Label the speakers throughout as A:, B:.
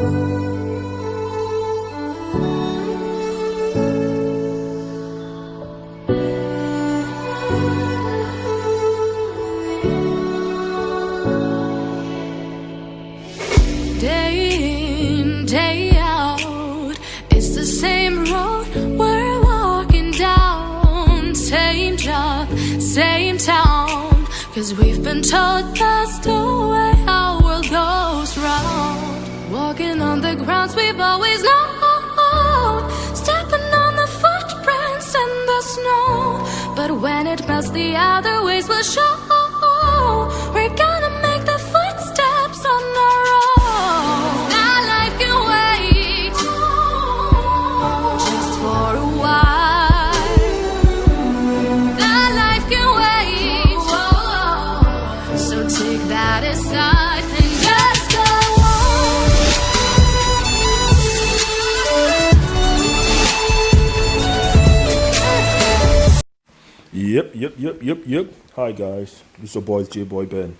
A: Day in, day out, it's the same road we're walking down. Same job, same town, 'cause we've been told that's the way our world goes round. Walking on the grounds we've always known, stepping on the footprints in the snow. But when it melts, the other ways will show. We're gonna make the footsteps on our own. That life can wait just for a while. That life can wait, so take that aside and just go
B: on. Yep. Hi guys, this is your boy J-Boy Ben.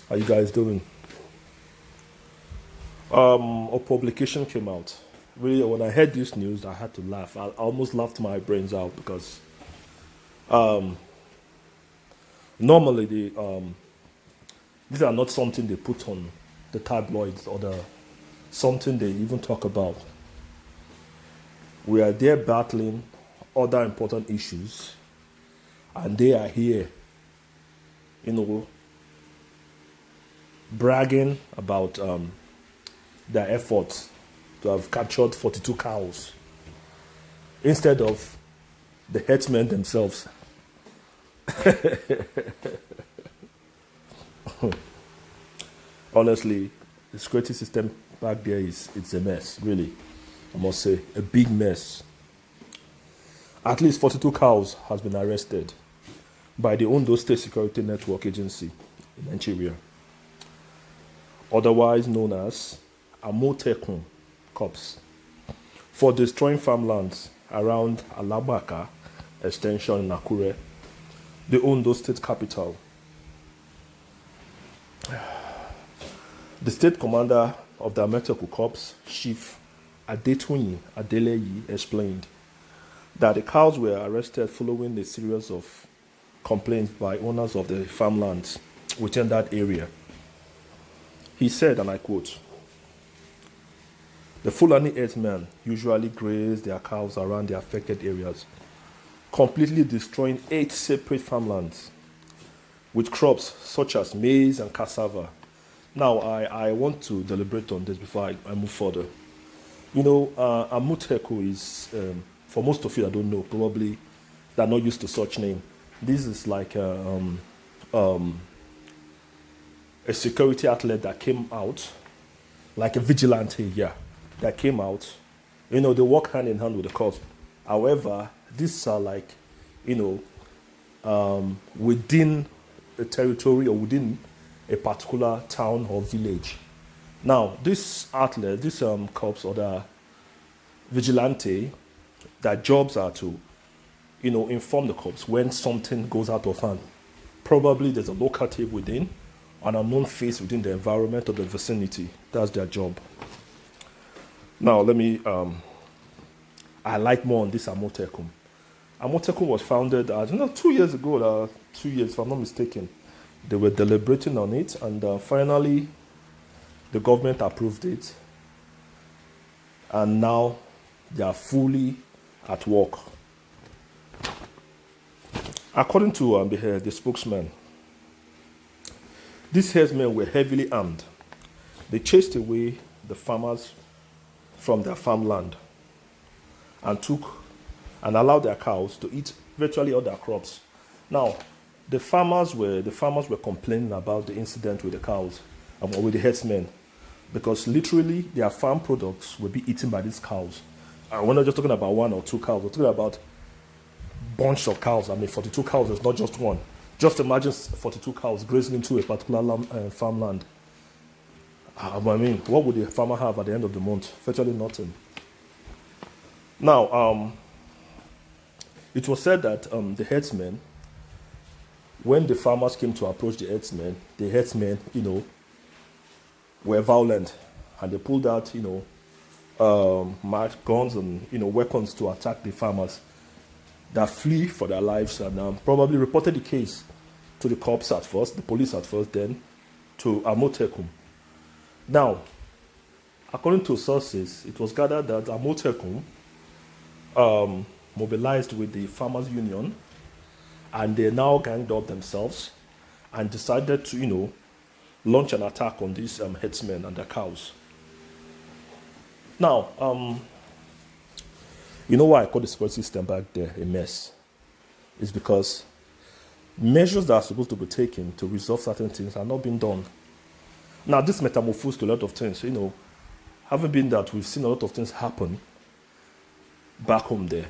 B: How you guys doing? A publication came out. Really, when I heard this news, I had to laugh. I almost laughed my brains out because normally these are not something they put on the tabloids or something they even talk about. We are there battling other important issues, and they are here, bragging about their efforts to have captured 42 cows instead of the herdsmen themselves. Honestly, the security system back there it's a mess, really. I must say, a big mess. At least 42 cows has been arrested by the Ondo State Security Network Agency in Nigeria, otherwise known as Amotekun Corps, for destroying farmlands around Alabaka extension in Akure, the Ondo State capital. The state commander of the Amotekun Corps, Chief Adetuni Adeleyi, explained that the cows were arrested following a series of complaints by owners of the farmlands within that area. He said, and I quote, "The Fulani herdsmen usually graze their cows around the affected areas, completely destroying 8 separate farmlands with crops such as maize and cassava." Now, I want to deliberate on this before I move further. Amotekun is, for most of you that don't know, probably they're not used to such name. This is like a security outlet that came out, like a vigilante, that came out. They work hand in hand with the cops. However, these are like, within a territory or within a particular town or village. Now, this outlet, this cops or the vigilante, their jobs are to inform the cops when something goes out of hand. Probably there's a local tape within, an unknown face within the environment or the vicinity. That's their job. Now, let me highlight more on this Amotekun. Amotekun was founded, 2 years ago, 2 years if I'm not mistaken. They were deliberating on it, and finally, the government approved it. And now, they are fully at work. According to the spokesman, these herdsmen were heavily armed. They chased away the farmers from their farmland and allowed their cows to eat virtually all their crops. Now, the farmers were complaining about the incident with the cows and with the herdsmen, because literally their farm products will be eaten by these cows. And we're not just talking about 1 or 2 cows. We're talking about bunch of cows. 42 cows is not just one. Just imagine 42 cows grazing into a particular farmland. What would the farmer have at the end of the month? Virtually nothing. Now, it was said that the herdsmen, when the farmers came to approach the herdsmen, were violent and they pulled out, guns and weapons to attack the farmers that flee for their lives, and probably reported the case to the cops at first, the police at first, then to Amotekun. Now, according to sources, it was gathered that Amotekun mobilized with the farmers' union, and they now ganged up themselves and decided to, launch an attack on these headsmen and their cows. Now, you know why I call the security system back there a mess? It's because measures that are supposed to be taken to resolve certain things are not being done. Now, this metamorphosed to a lot of things, having been that we've seen a lot of things happen back home there.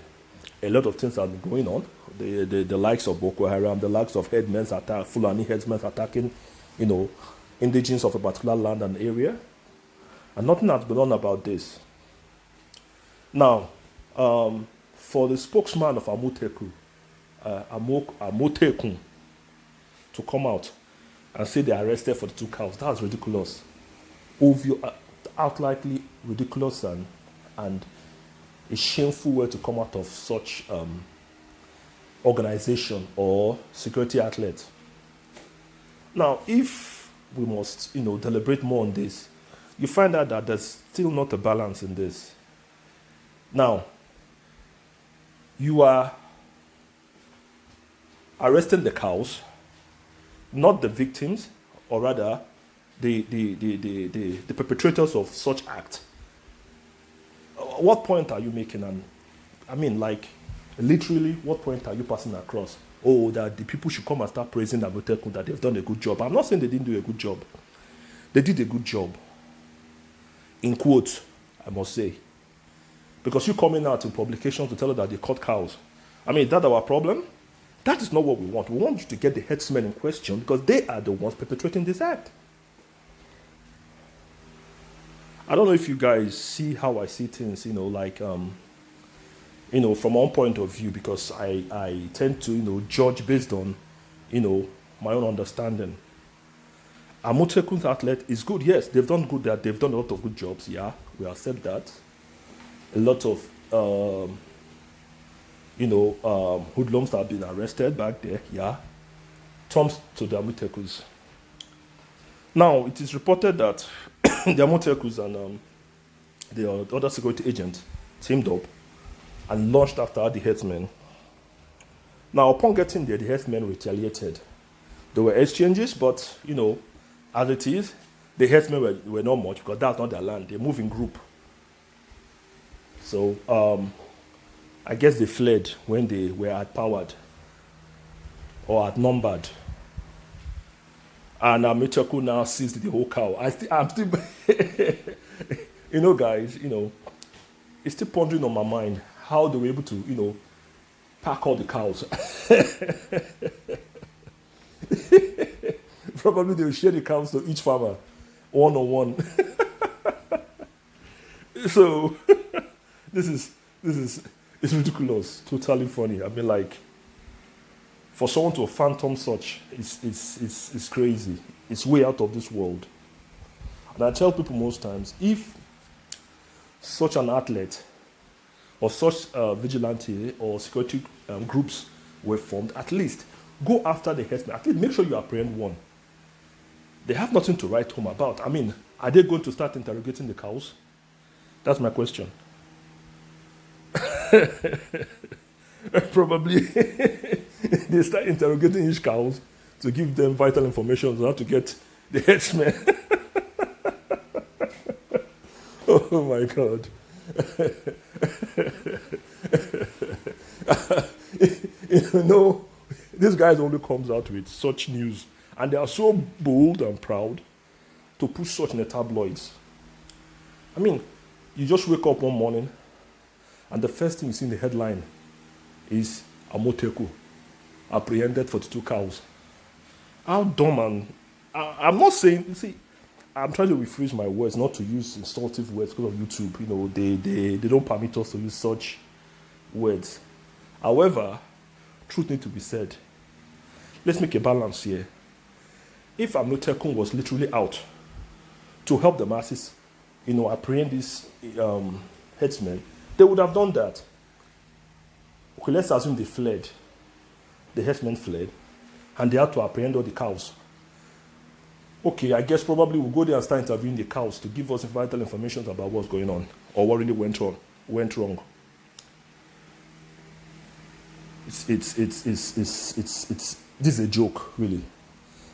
B: A lot of things have been going on. The likes of Boko Haram, the likes of Fulani headsmen attacking, indigenes of a particular land and area. And nothing has been done about this. Now, for the spokesman of Amotekun to come out and say they arrested for the 2 cows, that's ridiculous. Outrightly ridiculous and a shameful way to come out of such organization or security outlet. Now, if we must, deliberate more on this, you find out that there's still not a balance in this. Now, you are arresting the cows, not the victims, or rather, the perpetrators of such act. What point are you making? And literally, what point are you passing across? Oh, that the people should come and start praising Amotekun, that they've done a good job. I'm not saying they didn't do a good job. They did a good job. In quotes, I must say. Because you coming out in publications to tell us that they caught cows. Is that our problem? That is not what we want. We want you to get the headsmen in question because they are the ones perpetrating this act. I don't know if you guys see how I see things, from one point of view, because I tend to, judge based on, my own understanding. Amotekun's outlet is good. Yes, they've done good. They've done a lot of good jobs. Yeah, we accept that. A lot of, hoodlums have been arrested back there. Yeah, thumbs to the Amotekuns. Now, it is reported that the Amotekus and the other security agents teamed up and launched after the headsmen. Now, upon getting there, the headsmen retaliated. There were exchanges, but, as it is, the headsmen were not much because that's not their land. They move in group. So, I guess they fled when they were outpowered or outnumbered. And Amotekun now seized the whole cow. I'm still, guys, it's still pondering on my mind how they were able to, pack all the cows. Probably they will share the cows to each farmer, one on one. So, it's ridiculous, totally funny. For someone to phantom such, it's crazy. It's way out of this world. And I tell people most times, if such an outlet or such vigilante or security groups were formed, at least go after the headsmen. At least make sure you apprehend one. They have nothing to write home about. Are they going to start interrogating the cows? That's my question. Probably they start interrogating each cows to give them vital information on how to get the headsmen. Oh my God. This guy only comes out with such news, and they are so bold and proud to push such in the tabloids. You just wake up one morning, and the first thing you see in the headline is Amotekun apprehended for the 2 cows. How dumb and I'm not saying. See, I'm trying to rephrase my words, not to use insultive words because of YouTube. They don't permit us to use such words. However, truth needs to be said. Let's make a balance here. If Amotekun was literally out to help the masses apprehend these herdsmen, they would have done that. Okay, let's assume they fled. The herdsmen fled, and they had to apprehend all the cows. Okay, I guess probably we'll go there and start interviewing the cows to give us vital information about what's going on or what really went wrong. This is a joke, really.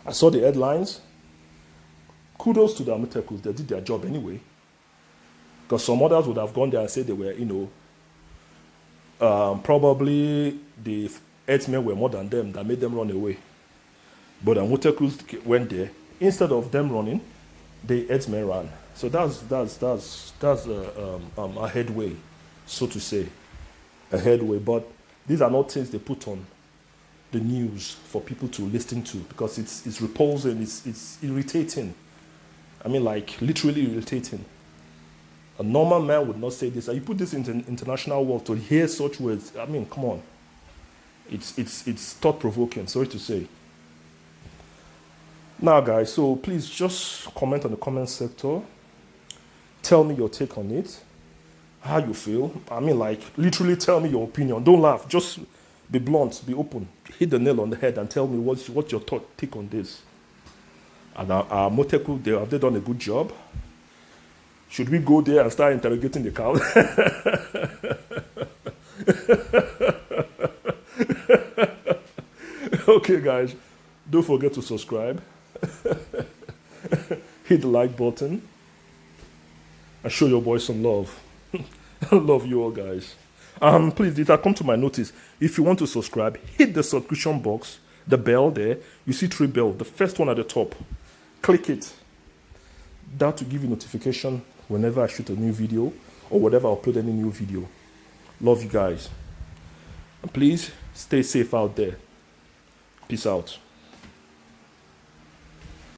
B: I saw the headlines. Kudos to the Amotekun, they did their job anyway. Because some others would have gone there and said they were, probably the herdsmen were more than them that made them run away. But the Amotekun went there. Instead of them running, the herdsmen ran. So that's a headway, so to say, a headway. But these are not things they put on the news for people to listen to because it's repulsing, it's irritating. I mean, like literally irritating. A normal man would not say this. You put this in international world to hear such words. I mean, come on. It's thought-provoking, sorry to say. Now, guys, so please just comment on the comment sector. Tell me your take on it, how you feel. I mean, like, literally tell me your opinion. Don't laugh. Just be blunt, be open. Hit the nail on the head and tell me what's your take on this. And our Amotekun, have they done a good job? Should we go there and start interrogating the cows? Okay, guys, don't forget to subscribe. Hit the like button and show your boys some love. I love you all, guys. Please, it has come to my notice. If you want to subscribe, hit the subscription box, the bell there. You see 3 bells, the first one at the top. Click it. That will give you notification whenever I shoot a new video or whenever I upload any new video. Love you guys. And please stay safe out there. Peace out.